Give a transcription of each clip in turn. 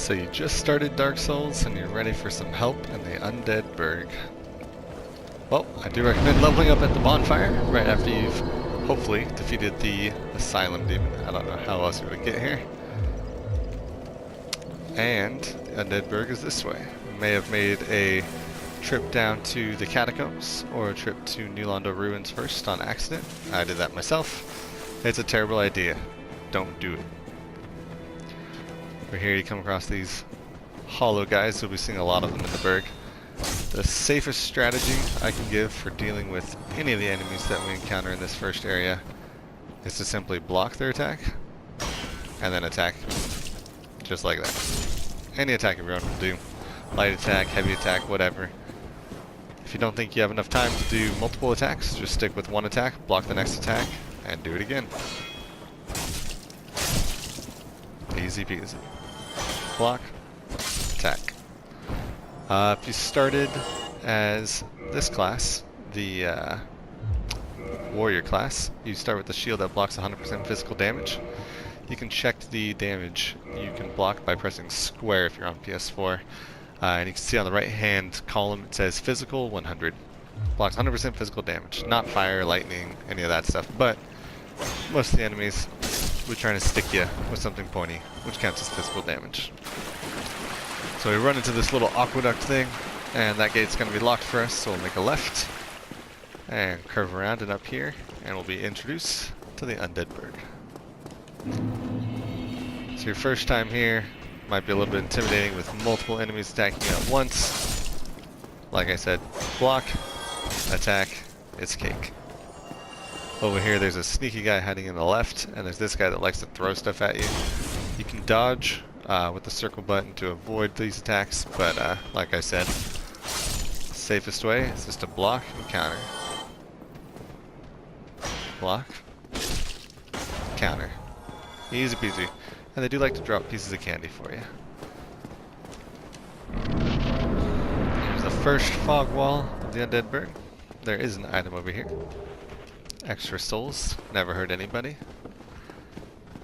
So you just started Dark Souls and you're ready for some help in the Undead Burg. Well, I do recommend leveling up at the bonfire right after you've hopefully defeated the Asylum Demon. I don't know how else you're going to get here. And Undead Burg is this way. We may have made a trip down to the Catacombs or a trip to New Londo Ruins first on accident. I did that myself. It's a terrible idea. Don't do it. Over here you come across these hollow guys. You'll be seeing a lot of them in the Burg. The safest strategy I can give for dealing with any of the enemies that we encounter in this first area is to simply block their attack and then attack just like that. Any attack of your own will do. Light attack, heavy attack, whatever. If you don't think you have enough time to do multiple attacks, just stick with one attack, block the next attack, and do it again. Easy peasy. Block, attack. If you started as this class, the warrior class, you start with the shield that blocks 100% physical damage. You can check the damage you can block by pressing square if you're on PS4. And you can see on the right hand column it says physical 100. Blocks 100% physical damage. Not fire, lightning, any of that stuff. But most of the enemies, we're trying to stick you with something pointy, which counts as physical damage. So we run into this little aqueduct thing, and that gate's going to be locked for us, so we'll make a left and curve around and up here, and we'll be introduced to the Undead Burg. So your first time here might be a little bit intimidating with multiple enemies attacking you at once. Like I said, block, attack, it's cake. Over here there's a sneaky guy hiding in the left, and there's this guy that likes to throw stuff at you. You can dodge with the circle button to avoid these attacks, but like I said, the safest way is just to block and counter. Block, counter. Easy peasy. And they do like to drop pieces of candy for you. Here's the first fog wall of the Undead Burg. There is an item over here. Extra souls, never hurt anybody.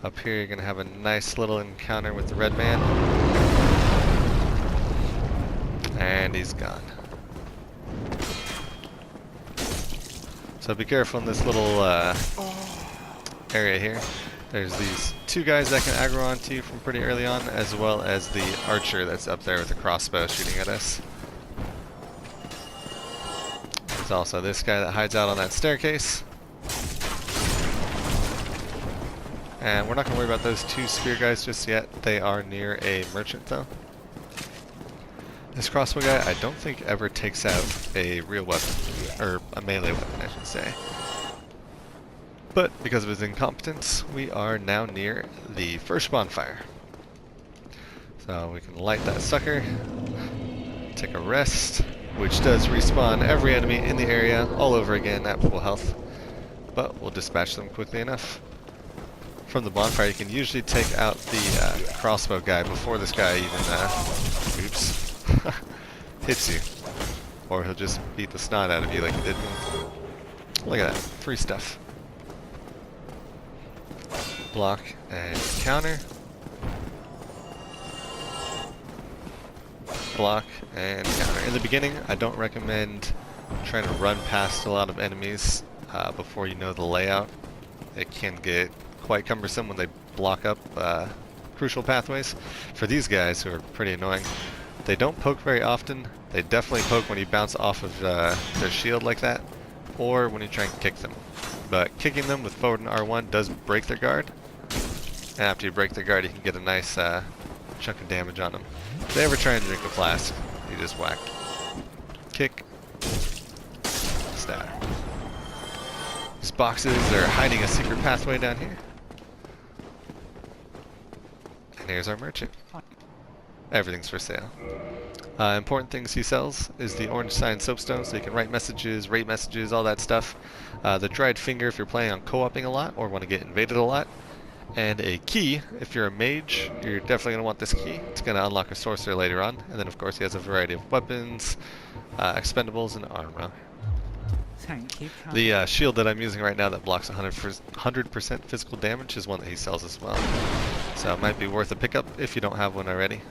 Up here you're going to have a nice little encounter with the red man. And he's gone. So be careful in this little area here. There's these two guys that can aggro onto you from pretty early on, as well as the archer that's up there with the crossbow shooting at us. There's also this guy that hides out on that staircase. And we're not going to worry about those two spear guys just yet. They are near a merchant though. This crossbow guy I don't think ever takes out a real weapon, or a melee weapon I should say. But because of his incompetence, we are now near the first bonfire. So we can light that sucker, take a rest, which does respawn every enemy in the area all over again at full health. But we'll dispatch them quickly enough. From the bonfire you can usually take out the crossbow guy before this guy even oops, hits you. Or he'll just beat the snot out of you like he did me. Look at that, free stuff. Block and counter. Block and counter. In the beginning, I don't recommend trying to run past a lot of enemies before you know the layout. It can get quite cumbersome when they block up crucial pathways. For these guys who are pretty annoying, they don't poke very often. They definitely poke when you bounce off of their shield like that, or when you try and kick them. But kicking them with forward and R1 does break their guard. And after you break their guard, you can get a nice chunk of damage on them. If they ever try and drink a flask, you just whack. Kick. Stab. These boxes are hiding a secret pathway down here. And here's our merchant. Everything's for sale. Important things he sells is the orange sign soapstone, so you can write messages, rate messages, all that stuff. The dried finger if you're playing on co-oping a lot or want to get invaded a lot. And a key, if you're a mage, you're definitely going to want this key. It's going to unlock a sorcerer later on. And then of course he has a variety of weapons, expendables, and armor. Thank you. The shield that I'm using right now that blocks 100% physical damage is one that he sells as well. So it might be worth a pickup if you don't have one already.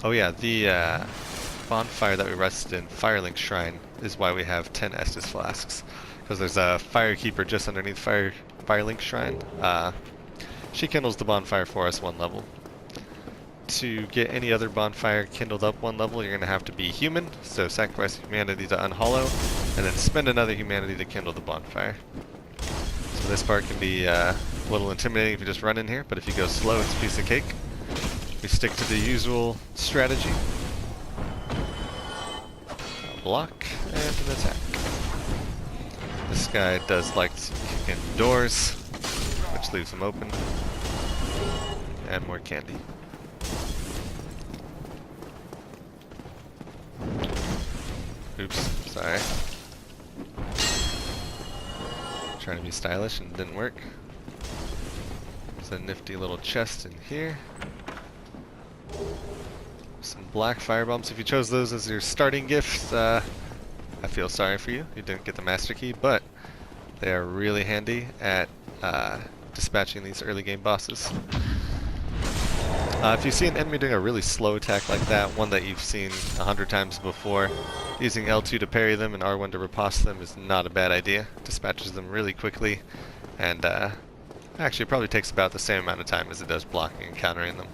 Oh yeah, the bonfire that we rested in, Firelink Shrine, is why we have 10 Estus flasks. Because there's a Firekeeper just underneath Firelink Shrine. She kindles the bonfire for us 1 level. To get any other bonfire kindled up 1 level, you're going to have to be human, so sacrifice humanity to unhollow, and then spend another humanity to kindle the bonfire. So this part can be a little intimidating if you just run in here, but if you go slow, it's a piece of cake. We stick to the usual strategy. A block and an attack. This guy does like to kick in doors, which leaves them open. And more candy. Oops, sorry. Trying to be stylish and it didn't work. There's a nifty little chest in here. Some black firebombs. If you chose those as your starting gifts, I feel sorry for you. You didn't get the master key, but they are really handy at dispatching these early game bosses. If you see an enemy doing a really slow attack like that, one that you've seen 100 times before, using L2 to parry them and R1 to riposte them is not a bad idea. Dispatches them really quickly, and actually it probably takes about the same amount of time as it does blocking and countering them.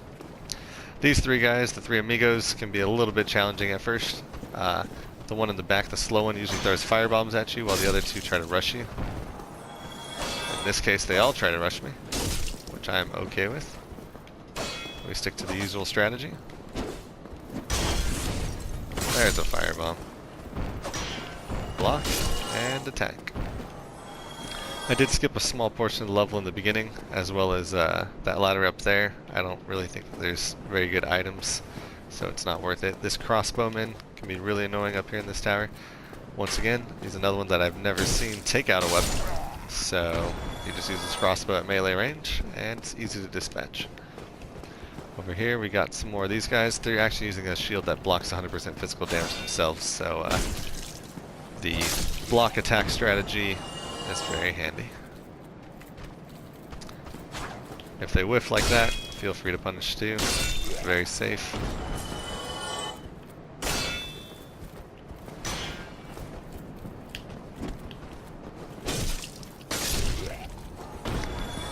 These 3 guys, the 3 amigos, can be a little bit challenging at first. The one in the back, the slow one, usually throws firebombs at you while the other 2 try to rush you. In this case, they all try to rush me, which I am okay with. We stick to the usual strategy. There's a firebomb. Block and attack. I did skip a small portion of the level in the beginning, as well as that ladder up there. I don't really think that there's very good items, so it's not worth it. This crossbowman can be really annoying up here in this tower. Once again, he's another one that I've never seen take out a weapon, so he just uses crossbow at melee range, and it's easy to dispatch. Over here we got some more of these guys. They're actually using a shield that blocks 100% physical damage themselves, so the block attack strategy is very handy. If they whiff like that, feel free to punish too. Very safe.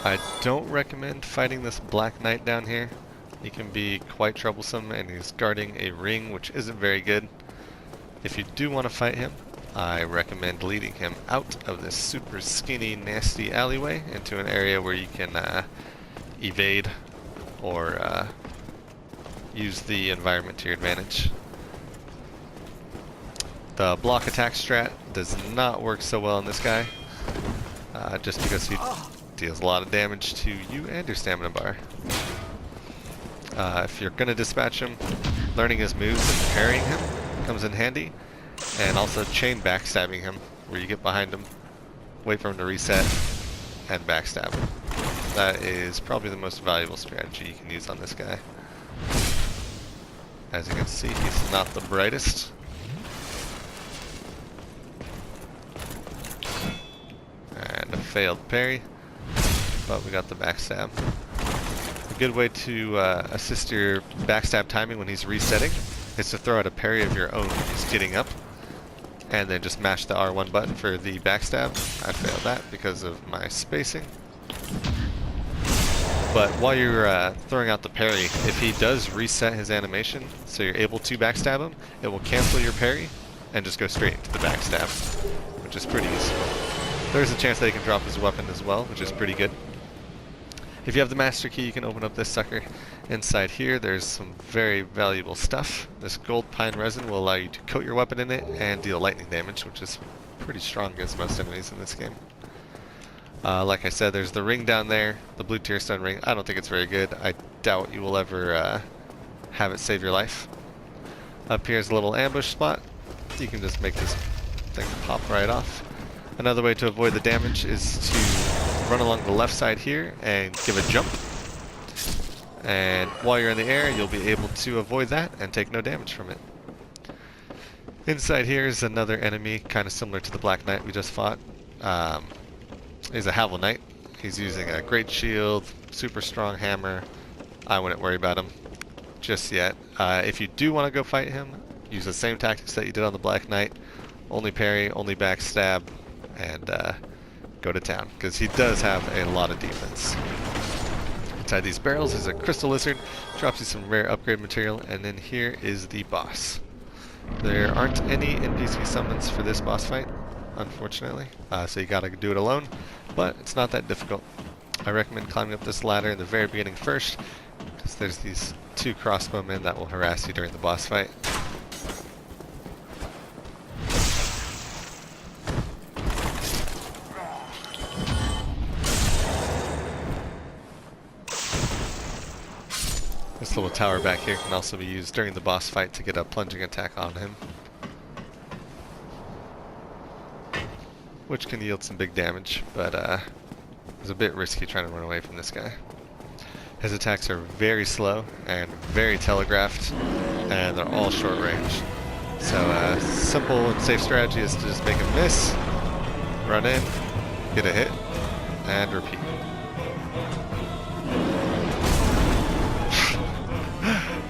I don't recommend fighting this Black Knight down here. He can be quite troublesome, and he's guarding a ring, which isn't very good. If you do want to fight him, I recommend leading him out of this super skinny, nasty alleyway into an area where you can evade or use the environment to your advantage. The block attack strat does not work so well on this guy, just because he deals a lot of damage to you and your stamina bar. If you're going to dispatch him, learning his moves and parrying him comes in handy, and also chain backstabbing him, where you get behind him, wait for him to reset, and backstab him. That is probably the most valuable strategy you can use on this guy. As you can see, he's not the brightest. And a failed parry, but we got the backstab. A good way to assist your backstab timing when he's resetting is to throw out a parry of your own when he's getting up, and then just mash the R1 button for the backstab. I failed that because of my spacing. But while you're throwing out the parry, if he does reset his animation so you're able to backstab him, it will cancel your parry and just go straight into the backstab, which is pretty useful. There's a chance that he can drop his weapon as well, which is pretty good. If you have the master key, you can open up this sucker. Inside here, there's some very valuable stuff. This gold pine resin will allow you to coat your weapon in it and deal lightning damage, which is pretty strong against most enemies in this game. Like I said, there's the ring down there, the blue tier stone ring. I don't think it's very good. I doubt you will ever have it save your life. Up here's a little ambush spot. You can just make this thing pop right off. Another way to avoid the damage is to run along the left side here and give a jump. And while you're in the air, you'll be able to avoid that and take no damage from it. Inside here is another enemy, kind of similar to the Black Knight we just fought. He's a Havel Knight. He's using a great shield, super strong hammer. I wouldn't worry about him. just yet. If you do want to go fight him, use the same tactics that you did on the Black Knight. Only parry, only backstab, and go to town, because he does have a lot of defense. Inside these barrels is a crystal lizard, drops you some rare upgrade material, and then here is the boss. There aren't any NPC summons for this boss fight, unfortunately, so you gotta do it alone, but it's not that difficult. I recommend climbing up this ladder in the very beginning first, because there's these 2 crossbowmen that will harass you during the boss fight. This little tower back here can also be used during the boss fight to get a plunging attack on him, which can yield some big damage, but it's a bit risky trying to run away from this guy. His attacks are very slow and very telegraphed, and they're all short range. So simple and safe strategy is to just make him miss, run in, get a hit, and repeat.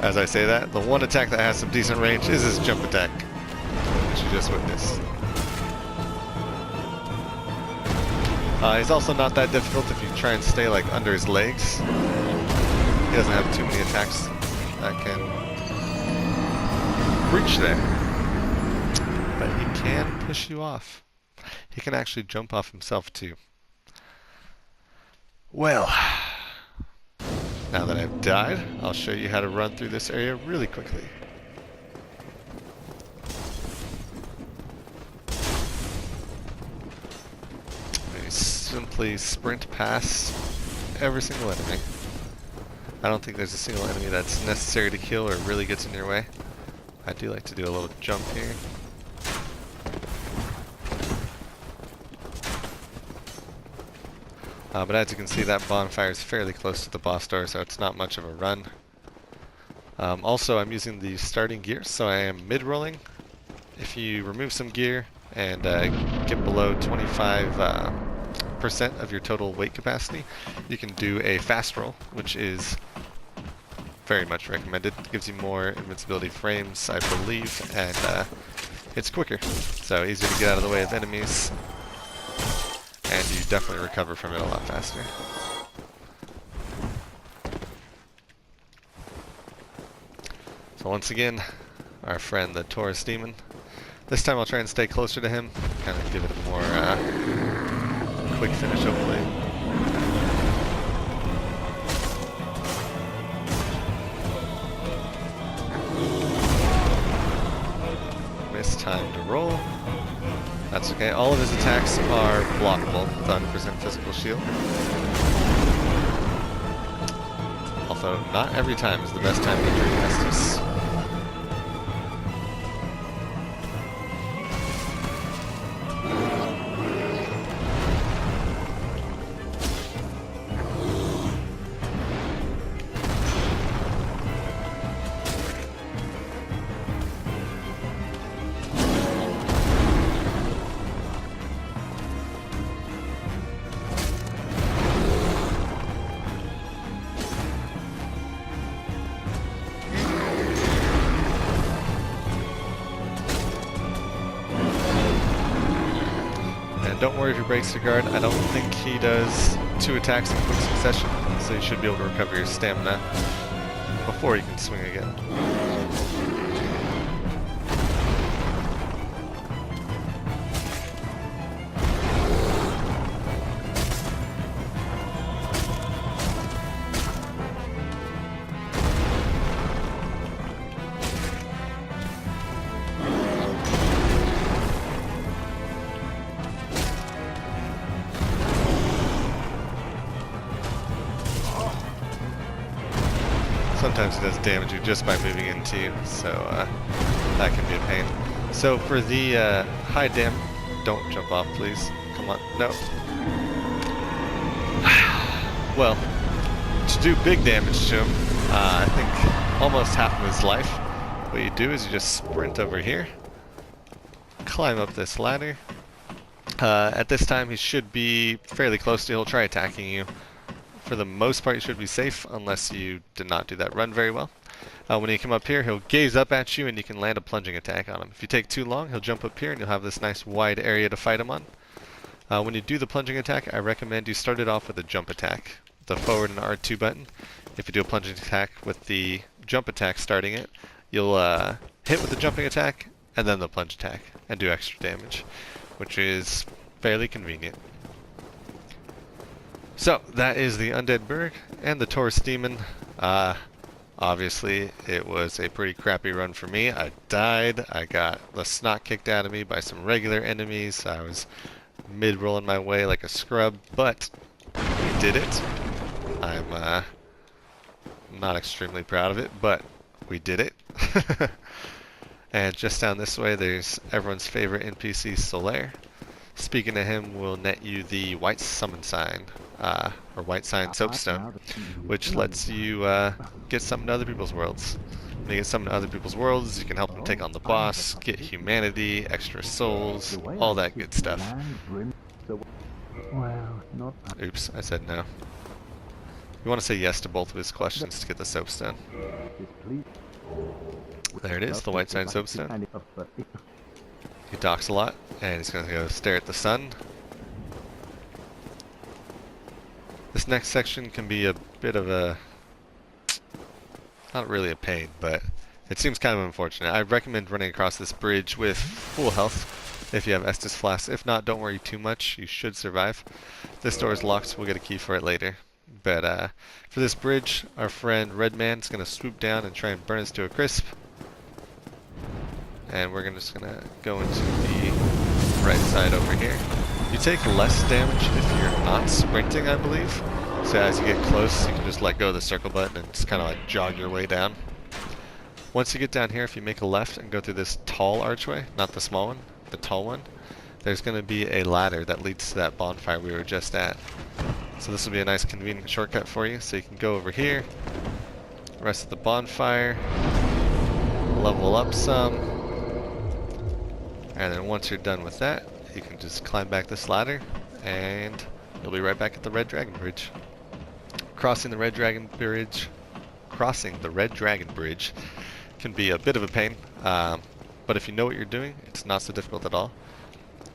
As I say that, the one attack that has some decent range is his jump attack, which you just witnessed. He's also not that difficult if you try and stay like under his legs. He doesn't have too many attacks that can reach there. But he can push you off. He can actually jump off himself too. Well, now that I've died, I'll show you how to run through this area really quickly. You simply sprint past every single enemy. I don't think there's a single enemy that's necessary to kill or really gets in your way. I do like to do a little jump here. But as you can see, that bonfire is fairly close to the boss door, so it's not much of a run. Also, I'm using the starting gear, so I am mid-rolling. If you remove some gear and get below 25% of your total weight capacity, you can do a fast roll, which is very much recommended. It gives you more invincibility frames, I believe, and it's quicker. So easier to get out of the way of enemies. And you definitely recover from it a lot faster. So once again, our friend the Taurus Demon. This time I'll try and stay closer to him, kind of give it a more quick finish hopefully. Missed time to roll. That's okay. All of his attacks are blockable with 100% physical shield. Although not every time is the best time to drink Estus. Don't worry if he breaks your guard. I don't think he does 2 attacks in quick succession, so you should be able to recover your stamina before you can swing again. Sometimes it does damage you just by moving into you, so that can be a pain. So for the high damage, don't jump off please. Come on, no. Well, to do big damage to him, I think almost half of his life, what you do is you just sprint over here, climb up this ladder. At this time he should be fairly close to you. He'll try attacking you. For the most part, you should be safe unless you did not do that run very well. When you come up here, he'll gaze up at you and you can land a plunging attack on him. If you take too long, he'll jump up here and you'll have this nice wide area to fight him on. When you do the plunging attack, I recommend you start it off with a jump attack, the forward and R2 button. If you do a plunging attack with the jump attack starting it, you'll hit with the jumping attack and then the plunge attack and do extra damage, which is fairly convenient. So that is the Undead Burg and the Taurus Demon. Obviously it was a pretty crappy run for me. I died, I got the snot kicked out of me by some regular enemies. I was mid-rolling my way like a scrub, but we did it. I'm not extremely proud of it, but we did it. And just down this way there's everyone's favorite NPC, Solaire. Speaking to him will net you the white summon sign, or white sign soapstone, which lets you get something to other people's worlds. When you get something to other people's worlds, you can help them take on the boss, get humanity, extra souls, all that good stuff. Oops, I said no. You want to say yes to both of his questions to get the soapstone. There it is, the white sign soapstone. He docks a lot, and he's going to go stare at the sun. This next section can be a bit of a... not really a pain, but it seems kind of unfortunate. I recommend running across this bridge with full health if you have Estus Flask. If not, don't worry too much. You should survive. This door is locked, so we'll get a key for it later. But for this bridge, our friend Redman's going to swoop down and try and burn us to a crisp. And we're just going to go into the right side over here. You take less damage if you're not sprinting, I believe. So as you get close, you can just let go of the circle button and just kind of like jog your way down. Once you get down here, if you make a left and go through this tall archway, not the small one, the tall one, there's going to be a ladder that leads to that bonfire we were just at. So this will be a nice convenient shortcut for you. So you can go over here, rest of the bonfire, level up some, and then once you're done with that, you can just climb back this ladder and you'll be right back at the Red Dragon Bridge. Crossing the Red Dragon Bridge can be a bit of a pain, but if you know what you're doing, it's not so difficult at all.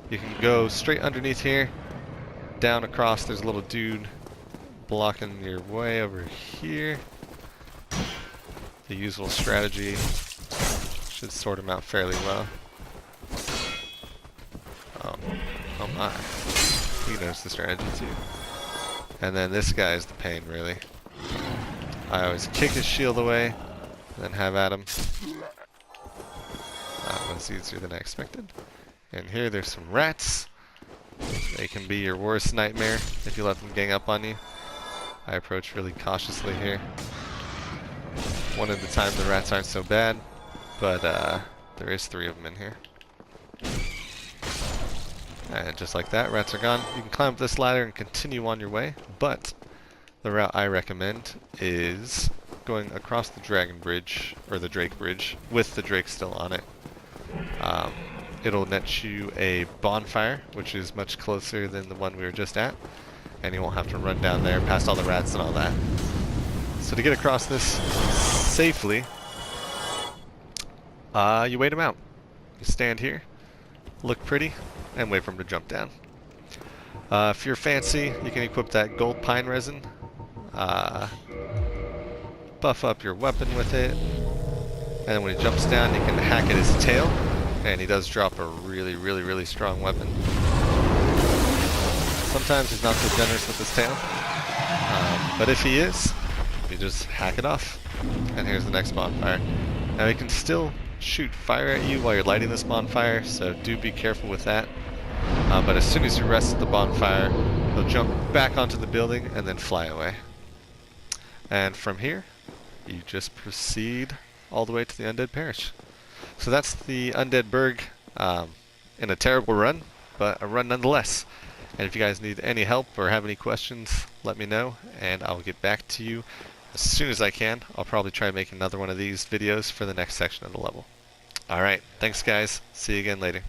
You can go straight underneath here, down across, there's a little dude blocking your way over here. The usual strategy should sort him out fairly well. Oh my. He knows the strategy too. And then this guy is the pain, really. I always kick his shield away, and then have at him. That was easier than I expected. And here there's some rats. They can be your worst nightmare if you let them gang up on you. I approach really cautiously here. One at a time, the rats aren't so bad, but there is 3 of them in here. And just like that, rats are gone. You can climb up this ladder and continue on your way, but the route I recommend is going across the Dragon Bridge, or the Drake Bridge, with the Drake still on it. It'll net you a bonfire, which is much closer than the one we were just at, and you won't have to run down there past all the rats and all that. So to get across this safely, you wait him out. You stand here, look pretty, and wait for him to jump down. If you're fancy, you can equip that gold pine resin, buff up your weapon with it, and then when he jumps down you can hack at his tail, and he does drop a really strong weapon. Sometimes he's not so generous with his tail, but if he is, you just hack it off. And here's the next bonfire. Now he can still shoot fire at you while you're lighting this bonfire, so do be careful with that. But as soon as you rest at the bonfire, he'll jump back onto the building and then fly away. And from here, you just proceed all the way to the Undead Parish. So that's the Undead Burg, in a terrible run, but a run nonetheless. And if you guys need any help or have any questions, let me know, and I'll get back to you as soon as I can. I'll probably try and make another one of these videos for the next section of the level. Alright, thanks guys. See you again later.